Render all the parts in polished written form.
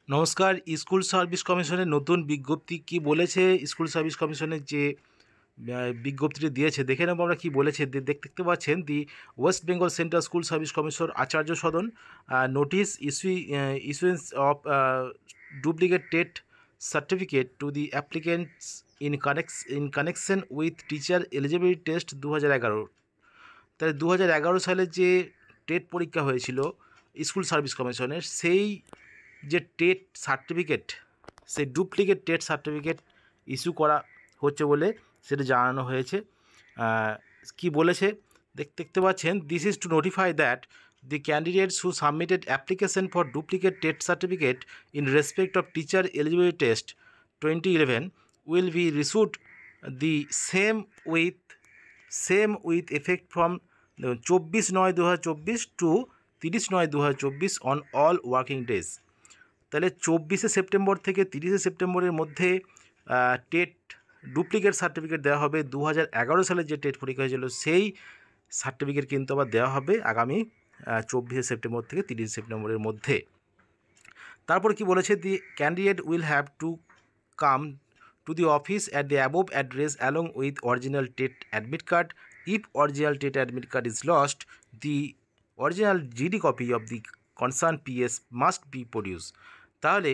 নমস্কার। School service কমিশনের নতুন বিজ্ঞপ্তি কি বলেছে? স্কুল সার্ভিস কমিশনের যে বিজ্ঞপ্তিটি দিয়েছে দেখে নেবো আমরা কি বলেছে। দেখতে পাচ্ছেন, the West Bengal central school service commission Acharya Sadan notice issuance of duplicate TET certificate to the applicants in connection with teacher eligibility test 2011। তাহলে 2011 সালে যে টেট পরীক্ষা হয়েছিল স্কুল সার্ভিস কমিশনের, সেই যে টেট সার্টিফিকেট, সেই ডুপ্লিকেট টেট সার্টিফিকেট ইস্যু করা হচ্ছে বলে সেটা জানানো হয়েছে। কি বলেছে দেখতে পাচ্ছেন, this is to notify that the candidates who submitted application for duplicate TET certificate in respect of teacher eligibility test 2011 will be issued the same with effect from 24/9/2024 to 30/9/2024 on all working days। তাহলে 24শে September থেকে 30শে সেপ্টেম্বরের মধ্যে TET duplicate certificate দেওয়া হবে। 2011 সালে যে TET পরীক্ষা হয়েছিল সেই সার্টিফিকেট কিন্তু আবার দেওয়া হবে আগামী 24শে সেপ্টেম্বর থেকে 30শে সেপ্টেম্বরের মধ্যে। তারপর কি বলেছে, the candidate will have to come to the office at the above address along with original TET admit card. If original TET admit card is lost, the original GD copy of the concern PS must be produce. তাহলে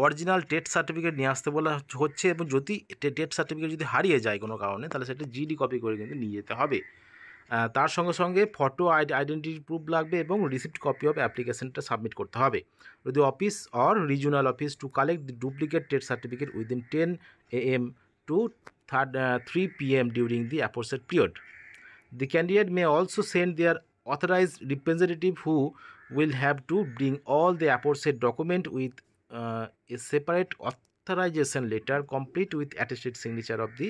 original TET certificate নিয়ে আসতে বলা হচ্ছে, এবং যদি TET certificate যদি হারিয়ে যায় কোনো কারণে, তাহলে সেটা জিডি কপি করে কিন্তু নিয়ে যেতে হবে। তার সঙ্গে সঙ্গে ফটো আইডেন্টিটি প্রুফ লাগবে এবং রিসিপ্ট কপি অফ অ্যাপ্লিকেশনটা সাবমিট করতে হবে with the office or regional office to collect the duplicate TET certificate within 10 AM to 3 PM during the aforesaid period. The candidate may also send their authorized representative who will have to bring all the aforesaid document with a separate authorization letter complete with attested signature of the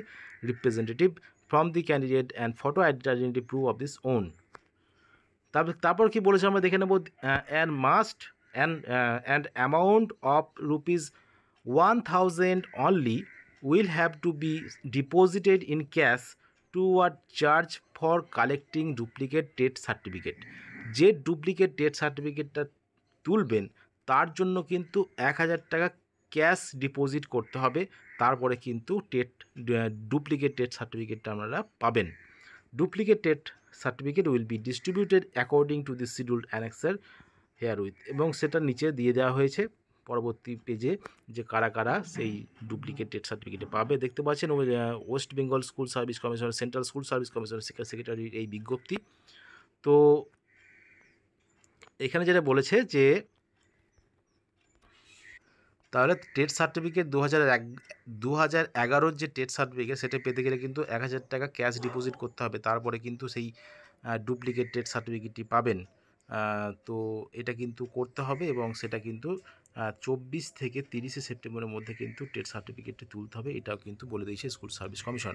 representative from the candidate and photo identity proof of this own। তারপর কি বলেছে আমরা দেখে নেব, and amount of ₹1000 only will have to be deposited in cash toward charge for collecting duplicate TET certificate. যে duplicate TET সার্টিফিকেটটা তুলবেন তার জন্য কিন্তু 1000 টাকা ক্যাশ ডিপোজিট করতে হবে, তারপরে কিন্তু ডুপ্লিকেট টেট সার্টিফিকেটটা আপনারা পাবেন। Duplicate TET certificate will be distributed according to the scheduled annexure herewith, এবং সেটা নিচে দিয়ে দেওয়া হয়েছে পরবর্তী পেজে যে কারা কারা সেই ডুপ্লিকেট টেট সার্টিফিকেটে পাবে। দেখতে পাচ্ছেন West Bengal school service commission, central school service commission সেক্রেটারির এই বিজ্ঞপ্তি। তো এখানে যেটা বলেছে যে তাহলে টেট সার্টিফিকেট 2011 যে টেট সার্টিফিকেট সেটা পেতে গেলে কিন্তু 1000 টাকা ক্যাশ ডিপোজিট করতে হবে, তারপরে কিন্তু সেই ডুপ্লিকেট টেট সার্টিফিকেটটি পাবেন। তো এটা কিন্তু করতে হবে, এবং সেটা কিন্তু 24 থেকে 30শে সেপ্টেম্বরের মধ্যে কিন্তু টেট সার্টিফিকেটটি তুলতে হবে, এটাও কিন্তু বলে দিয়েছে স্কুল সার্ভিস কমিশন।